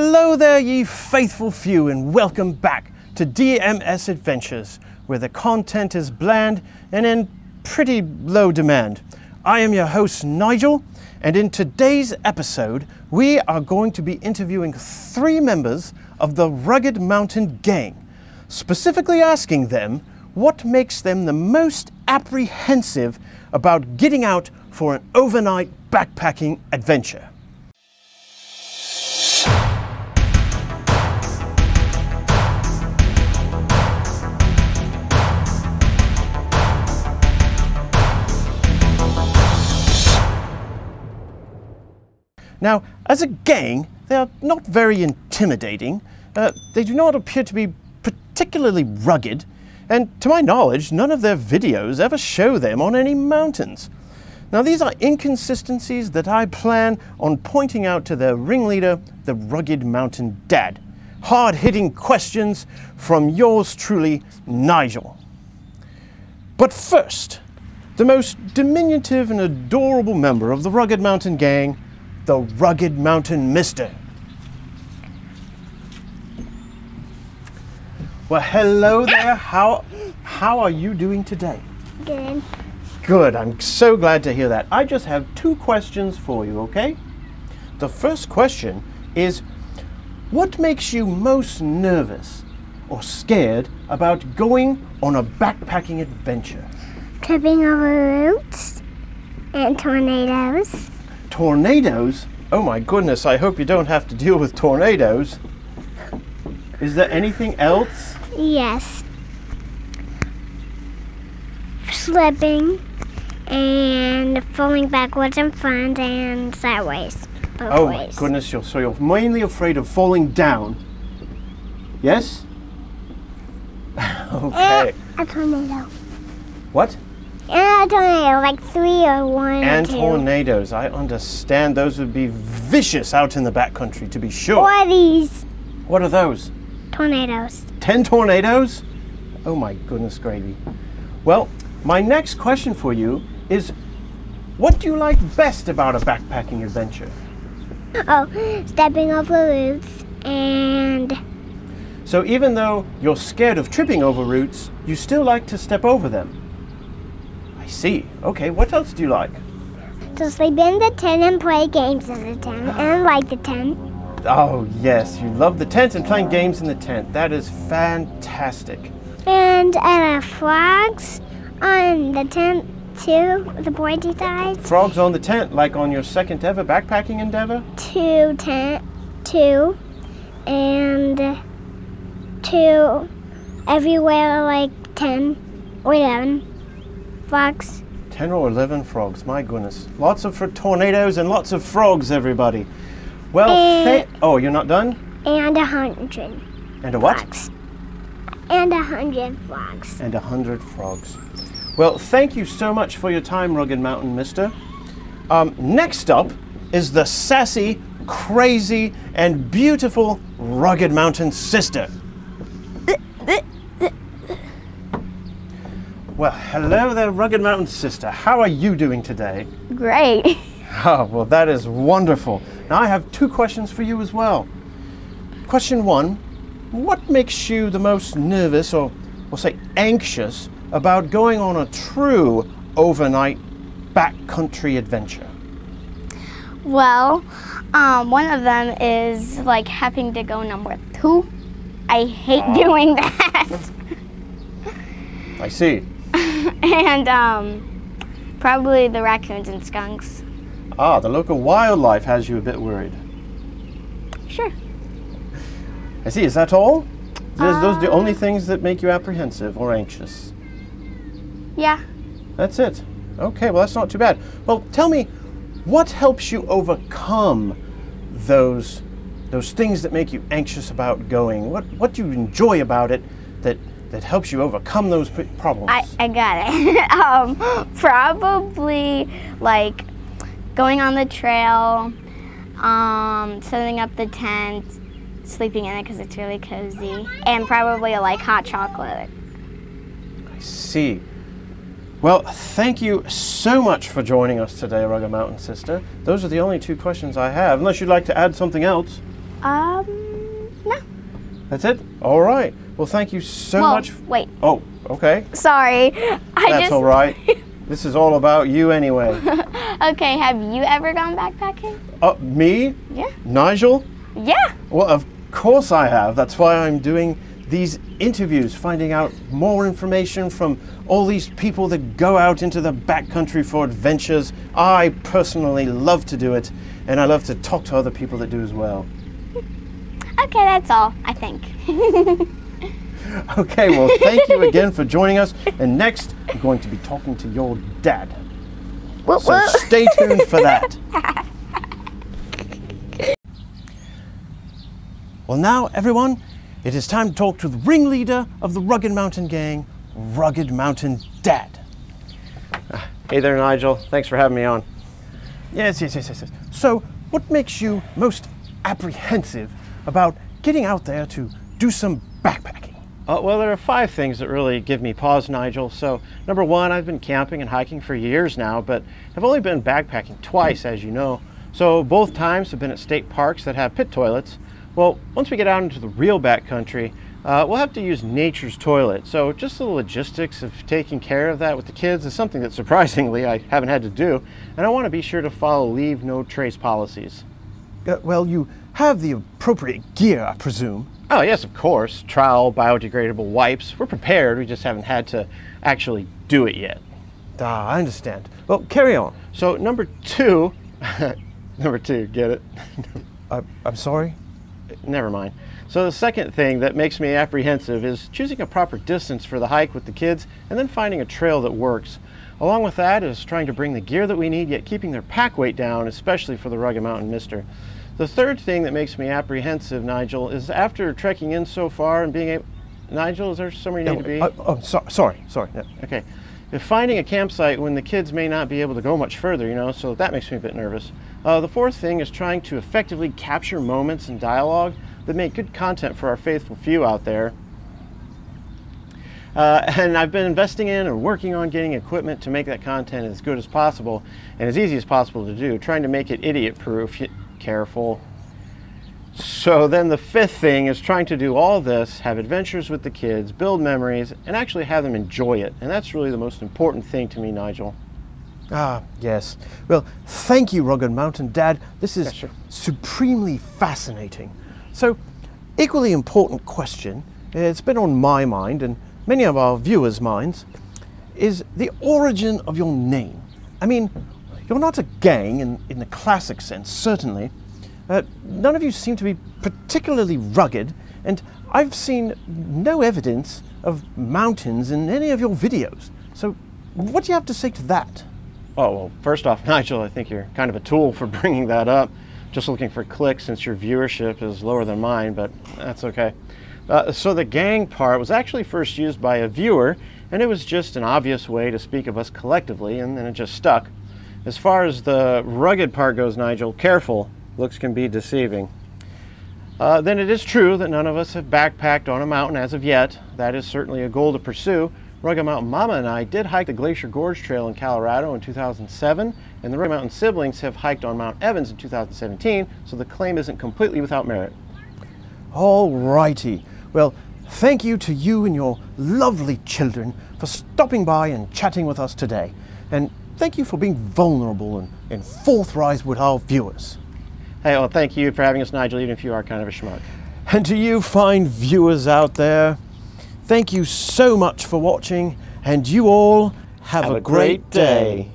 Hello there, ye faithful few, and welcome back to DMS Adventures, where the content is bland and in pretty low demand. I am your host, Nigel, and in today's episode, we are going to be interviewing 3 members of the Rugged Mountain Gang, specifically asking them what makes them the most apprehensive about getting out for an overnight backpacking adventure. Now, as a gang, they are not very intimidating. They do not appear to be particularly rugged, and to my knowledge, none of their videos ever show them on any mountains. Now, these are inconsistencies that I plan on pointing out to their ringleader, the Rugged Mountain Dad. Hard-hitting questions from yours truly, Nigel. But first, the most diminutive and adorable member of the Rugged Mountain Gang, the Rugged Mountain Mister. Well, hello there. How are you doing today? Good. Good. I'm so glad to hear that. I just have 2 questions for you, okay? The first question is, what makes you most nervous or scared about going on a backpacking adventure? Tripping over roots and tornadoes. Tornadoes? Oh my goodness, I hope you don't have to deal with tornadoes. Is there anything else? Yes. Slipping and falling backwards and front and sideways. Oh my goodness, so you're mainly afraid of falling down. Yes? Okay. And a tornado. What? And a tornado, like 3 or 1 And or 2. tornadoes, I understand. Those would be vicious out in the backcountry, to be sure. Or these What are those? tornadoes. 10 tornadoes? Oh my goodness gravy. Well, my next question for you is, what do you like best about a backpacking adventure? Oh, stepping over roots and So even though you're scared of tripping over roots, you still like to step over them. I see. Okay, what else do you like? to sleep in the tent and play games in the tent and like the tent. Oh yes, you love the tent and playing games in the tent. That is fantastic. And frogs on the tent too, the pointy sides. Frogs on the tent, like on your second ever backpacking endeavor? 2 and 2 everywhere, like 10 or 11 frogs. 10 or 11 frogs, my goodness. Lots of tornadoes and lots of frogs, everybody. Well, oh, you're not done? And 100 And a what? frogs. And 100 frogs. And 100 frogs. Well, thank you so much for your time, Rugged Mountain Mister. Next up is the sassy, crazy, and beautiful Rugged Mountain Sister. Well, hello there, Rugged Mountain Sister. How are you doing today? Great. Oh, well, that is wonderful. Now, I have 2 questions for you as well. Question 1, what makes you the most nervous, or we'll say anxious, about going on a true overnight backcountry adventure? Well, one of them is like having to go number 2. I hate doing that. I see. And probably the raccoons and skunks. Ah, the local wildlife has you a bit worried. Sure. I see. Is that all? Those are the only things that make you apprehensive or anxious? Yeah. That's it. Okay, well, that's not too bad. Well, tell me, what helps you overcome those things that make you anxious about going? What do you enjoy about it that helps you overcome those problems? I got it. Probably like going on the trail, setting up the tent, sleeping in it because it's really cozy, and probably like hot chocolate. I see. Well, thank you so much for joining us today, Rugged Mountain Sister. Those are the only 2 questions I have, unless you'd like to add something else. No. That's it? All right. Well, thank you so much. Wait. Oh, okay. Sorry. That's all right. This is all about you anyway. Okay, have you ever gone backpacking? Me? Yeah. Nigel? Yeah. Well, of course I have. That's why I'm doing these interviews, finding out more information from all these people that go out into the backcountry for adventures. I personally love to do it, and I love to talk to other people that do as well. Okay, that's all, I think. Okay, well, thank you again for joining us. And next, I'm going to be talking to your dad. So stay tuned for that. Well, now, everyone, it is time to talk to the ringleader of the Rugged Mountain Gang, Rugged Mountain Dad. Hey there, Nigel. Thanks for having me on. Yes. So, what makes you most apprehensive about getting out there to do some backpacking? Well, there are 5 things that really give me pause, Nigel. So, number 1, I've been camping and hiking for years now, but I've only been backpacking twice, as you know. So, both times have been at state parks that have pit toilets. Well, once we get out into the real backcountry, we'll have to use nature's toilet. So, just the logistics of taking care of that with the kids is something that surprisingly I haven't had to do, and I want to be sure to follow leave no trace policies. Well, you have the appropriate gear, I presume. Oh, yes, of course. Trowel, biodegradable wipes. We're prepared, we just haven't had to actually do it yet. I understand. Well, carry on. So, number 2, number 2, get it? I'm sorry? Never mind. So the second thing that makes me apprehensive is choosing a proper distance for the hike with the kids and then finding a trail that works. Along with that is trying to bring the gear that we need, yet keeping their pack weight down, especially for the Rugged Mountain Mister. The third thing that makes me apprehensive, Nigel, is after trekking in so far and being able... Nigel, is there somewhere you need to be? Sorry. No. Okay. If finding a campsite when the kids may not be able to go much further, you know, so that makes me a bit nervous. The fourth thing is trying to effectively capture moments and dialogue that make good content for our faithful few out there. And I've been investing in and working on getting equipment to make that content as good as possible and as easy as possible to do, trying to make it idiot-proof. Careful. So then the fifth thing is trying to do all this, have adventures with the kids, build memories, and actually have them enjoy it. And that's really the most important thing to me, Nigel. Yes. Well, thank you, Rugged Mountain Dad. This is supremely fascinating. So, equally important question, it's been on my mind and many of our viewers' minds, is the origin of your name. I mean, you're not a gang in the classic sense, certainly. None of you seem to be particularly rugged, and I've seen no evidence of mountains in any of your videos. So, what do you have to say to that? Oh, well, first off, Nigel, I think you're kind of a tool for bringing that up. Just looking for clicks since your viewership is lower than mine, but that's okay. So the gang part was actually first used by a viewer, and it was just an obvious way to speak of us collectively, and then it just stuck. As far as the rugged part goes, Nigel, careful. Looks can be deceiving. Then it is true that none of us have backpacked on a mountain as of yet. That is certainly a goal to pursue. Rugged Mountain Mama and I did hike the Glacier Gorge Trail in Colorado in 2007, and the Rugged Mountain siblings have hiked on Mount Evans in 2017, so the claim isn't completely without merit. All righty. Well, thank you to you and your lovely children for stopping by and chatting with us today. And thank you for being vulnerable and forthright with our viewers. Hey, well, thank you for having us, Nigel, even if you are kind of a schmuck. And to you fine viewers out there, thank you so much for watching, and you all have a great day.